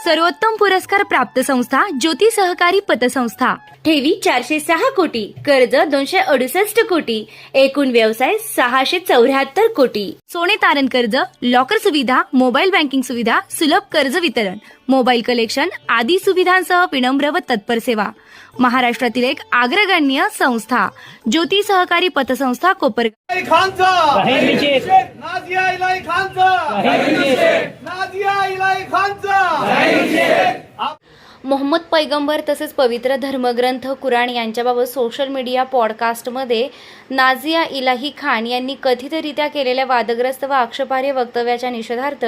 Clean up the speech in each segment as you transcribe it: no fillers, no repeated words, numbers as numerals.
सर्वोत्तम पुरस्कार प्राप्त संस्था ज्योती सहकारी पतसंस्था। ठेवी 406 कोटी, कर्ज 268 कोटी, एकूण व्यवसाय 674 कोटी। सोने तारण कर्ज, लॉकर सुविधा, मोबाईल बँकिंग सुविधा, सुलभ कर्ज वितरण, मोबाईल कलेक्शन आदी सुविधांसह विनम्र व तत्पर सेवा। महाराष्ट्रातील एक अग्रगण्य संस्था ज्योती सहकारी पतसंस्था कोपरगाव। मोहम्मद पैगंबर तसेच पवित्र धर्मग्रंथ कुराण यांच्याबाबत सोशल मीडिया पॉडकास्टमध्ये नाझिया इलाही खान यांनी कथितरित्या केलेल्या वादग्रस्त व आक्षेपार्ह वक्तव्याच्या निषेधार्थ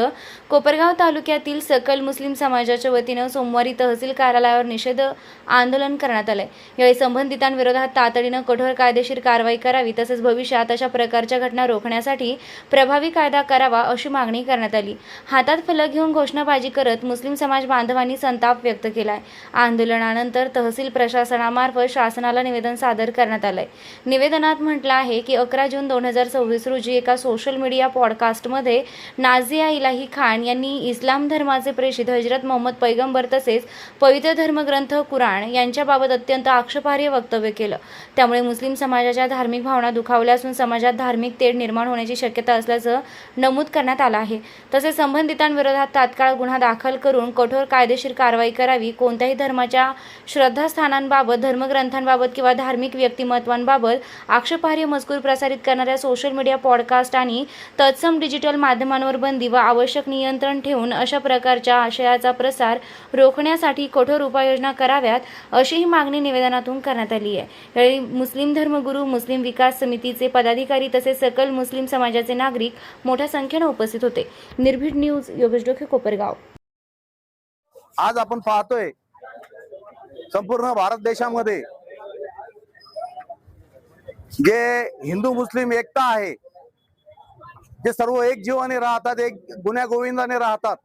कोपरगाव तालुक्यातील सकल मुस्लिम समाजाच्या वतीनं सोमवारी तहसील कार्यालयावर निषेध आंदोलन करण्यात आले। यावेळी संबंधितांविरोधात तातडीनं कठोर कायदेशीर कारवाई करावी तसेच भविष्यात अशा प्रकारच्या घटना रोखण्यासाठी प्रभावी कायदा करावा अशी मागणी करण्यात आली। हातात फलक घेऊन घोषणाबाजी करत मुस्लिम समाज बांधवांनी संताप व्यक्त केला। आंदोलनानंतर तहसील प्रशासनामार्फत शासनाला निवेदन सादर करण्यात आलंय। निवेदनात म्हटलं आहे की 11 जून 2026 रोजी एका सोशल मीडिया पॉडकास्टमध्ये नाझिया इलाही खान यांनी इस्लाम धर्माचे प्रेषित हजरत मोहम्मद पैगंबर तसेच पवित्र धर्मग्रंथ कुराण यांच्याबाबत अत्यंत आक्षेपार्ह वक्तव्य केलं। त्यामुळे मुस्लिम समाजाच्या धार्मिक भावना दुखावल्या असून समाजात धार्मिक तेढ निर्माण होण्याची शक्यता असल्याचं नमूद करण्यात आलं आहे। तसेच संबंधितांविरोधात तात्काळ गुन्हा दाखल करून कठोर कायदेशीर कारवाई करावी। कोणत्याही धर्माच्या श्रद्धास्थानांबाबत, धर्मग्रंथांबाबत किंवा धार्मिक व्यक्तिमत्वांबाबत आक्षेपार्ह मजकूर प्रसारित करणाऱ्या सोशल मीडिया पॉडकास्ट आणि तत्सम डिजिटल माध्यमांवर बंदी व आवश्यक नियंत्रण ठेवून अशा प्रकारच्या आशयाचा प्रसार रोखण्यासाठी कठोर उपाययोजना कराव्यात अशीही मागणी निवेदनातून करण्यात आली आहे। यावेळी मुस्लिम धर्मगुरू, मुस्लिम विकास समितीचे पदाधिकारी तसेच सकल मुस्लिम समाजाचे नागरिक मोठ्या संख्येने उपस्थित होते। निर्भीड न्यूज, योगेश डोके, कोपरगाव। आज आपण पाहतोय संपूर्ण भारत देशामध्ये जे हिंदू मुस्लिम एकता आहे, जे सर्व एक जीवाने राहतात, एक गुण्या गोविंदाने राहतात,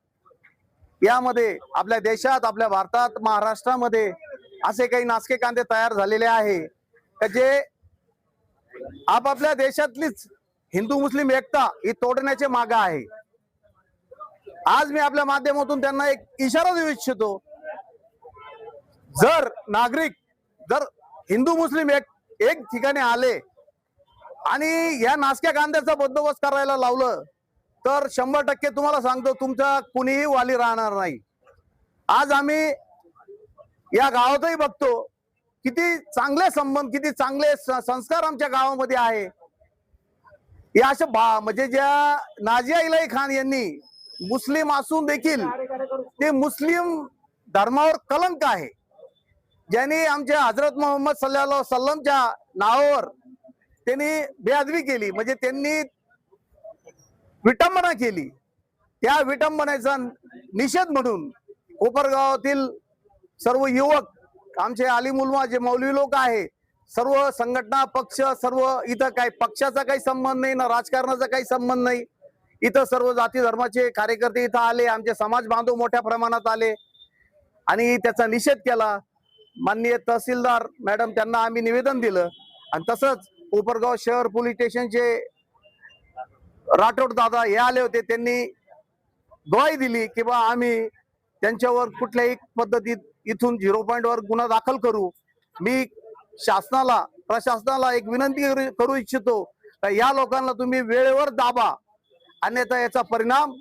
यामध्ये आपल्या देशात, आपल्या भारतात, महाराष्ट्रामध्ये असे काही नासके कांदे तयार झालेले आहे की जे आपापल्या देशातलीच हिंदू मुस्लिम एकता ही तोडण्याचे मागे आहे। आज मी आपल्या माध्यमातून त्यांना एक इशारा देऊ इच्छितो, जर नागरिक हिंदू मुस्लिम एक ठिकाणी आले आणि या नासक्या कांद्याचा बंदोबस्त करायला लावलं तर 100% तुम्हाला सांगतो तुमचा कुणीही वाली राहणार नाही। आज आम्ही या गावातही बघतो किती चांगले संबंध, किती चांगले संस्कार आमच्या गावामध्ये आहे। या अशा म्हणजे ज्या नाझिया इलाही खान यांनी मुस्लिम असून देखील ते मुस्लिम धर्मावर कलंक आहे, ज्यांनी आमच्या हजरत मोहम्मद सल्लल्लाहु अलैहि वसल्लमच्या नावावर त्यांनी बेअदबी केली, म्हणजे त्यांनी विटंबना केली। त्या विटंबनेचा निषेध म्हणून कोपरगावातील सर्व युवक, आमचे आलिम उलमा, जे मौलवी लोक आहे, सर्व संघटना, पक्ष, सर्व इथं काही पक्षाचा काही संबंध नाही ना राजकारणाचा काही संबंध नाही, इथं सर्व जाती धर्माचे कार्यकर्ते इथं आले, आमचे समाज बांधव मोठ्या प्रमाणात आले आणि त्याचा निषेध केला। माननीय तहसीलदार मॅडम त्यांना आम्ही निवेदन दिलं आणि तसंच कोपरगाव शहर पोलीस स्टेशनचे राठोड दादा हे आले होते, त्यांनी ग्वाही दिली की बा आम्ही त्यांच्यावर कुठल्याही पद्धतीत इथून 0 पॉइंटवर गुन्हा दाखल करू। मी शासनाला, प्रशासनाला एक विनंती करू इच्छितो की या लोकांना तुम्ही वेळेवर दाबा, अन्यथा याचा परिणाम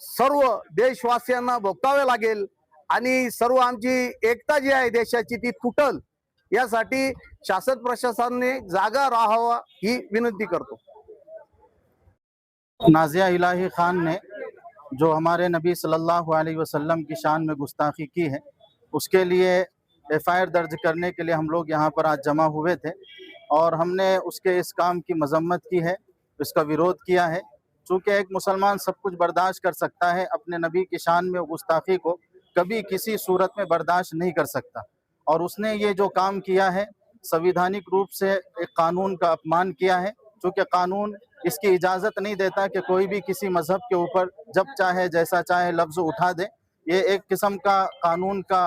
सर्व देशवासियांना भोगावे लागेल आणि सर्व आमची एकता जी आहे देशाची ती तुटल। यासाठी शासन प्रशासनाने जागा राहावा ही विनंती करतो। नाज़िया इलाही खान ने जो हमारे नबी सल्लल्लाहु अलैहि वसल्लम की शान में गुस्ताखी की है, उसके लिए एफआईआर दर्ज करने के लिए हम लोग यहाँ पर आज जमा हुए थे और हमने उसके इस काम की मजम्मत की है, इसका विरोध किया है। चूँकि एक मुसलमान सब कुछ बर्दाश्त कर सकता है, अपने नबी की शान में गुस्ताखी को कभी किसी सूरत में बर्दाश्त नहीं कर सकता। और उसने ये जो काम किया है, संविधानिक रूप से एक कानून का अपमान किया है, क्योंकि कानून इसकी इजाज़त नहीं देता कि कोई भी किसी मज़हब के ऊपर जब चाहे जैसा चाहे लफ्ज़ उठा दे। ये एक किस्म का कानून का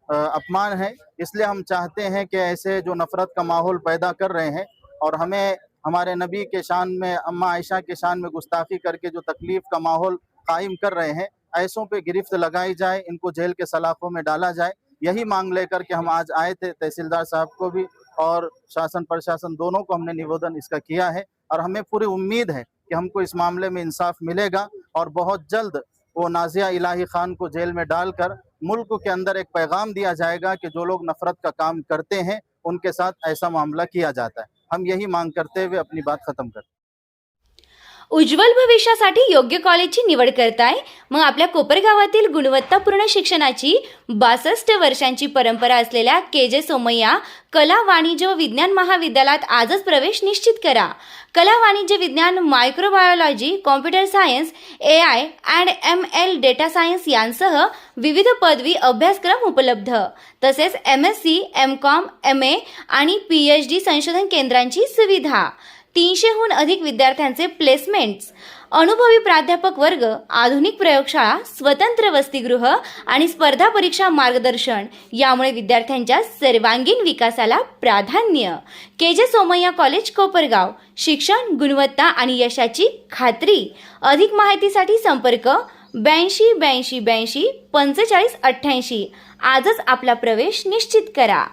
अपमान है। इसलिए हम चाहते हैं कि ऐसे जो नफ़रत का माहौल पैदा कर रहे हैं और हमें हमारे नबी के शान में, अम्मा आयशा के शान में गुस्ताखी करके जो तकलीफ़ का माहौल कायम कर रहे हैं, ऐसों पे गिरफ्त लगाई जाए, इनको जेल के सलाखों में डाला जाए। यही मांग लेकर के हम आज आए थे। तहसीलदार साहब को भी और शासन प्रशासन दोनों को हमने निवेदन इसका किया है और हमें पूरी उम्मीद है कि हमको इस मामले में इंसाफ मिलेगा और बहुत जल्द वो नाजिया इलाही खान को जेल में डालकर मुल्क के अंदर एक पैगाम दिया जाएगा कि जो लोग नफरत का काम करते हैं उनके साथ ऐसा मामला किया जाता है। हम यही मांग करते हुए अपनी बात खत्म करते हैं। उज्ज्वल भविष्यासाठी योग्य कॉलेजची निवड करताय? मग आपल्या कोपरगावातील गुणवत्तापूर्ण शिक्षणाची 62 वर्षांची परंपरा असलेल्या के.जे. सोमय्या कला वाणिज्य व विज्ञान महाविद्यालयात आजच प्रवेश निश्चित करा. कला वाणिज्य विज्ञान, microbiology, computer science, AI and ML, data science यांसह विविध पदवी अभ्यासक्रम उपलब्ध. तसेच MSc, MCOM, MA आणि PhD संशोधन केंद्रांची सुविधा. 300हून अधिक विद्यार्थ्यांचे प्लेसमेंट्स, अनुभवी प्राध्यापक वर्ग, आधुनिक प्रयोगशाळा, स्वतंत्र वसतिगृह आणि स्पर्धा परीक्षा मार्गदर्शन यामुळे विद्यार्थ्यांच्या सर्वांगीण विकासाला प्राधान्य. के.जे. सोमय्या कॉलेज, कोपरगाव. शिक्षण, गुणवत्ता आणि यशाची खात्री. अधिक माहितीसाठी संपर्क 82 82 82 45 88. आजच आपला प्रवेश निश्चित करा.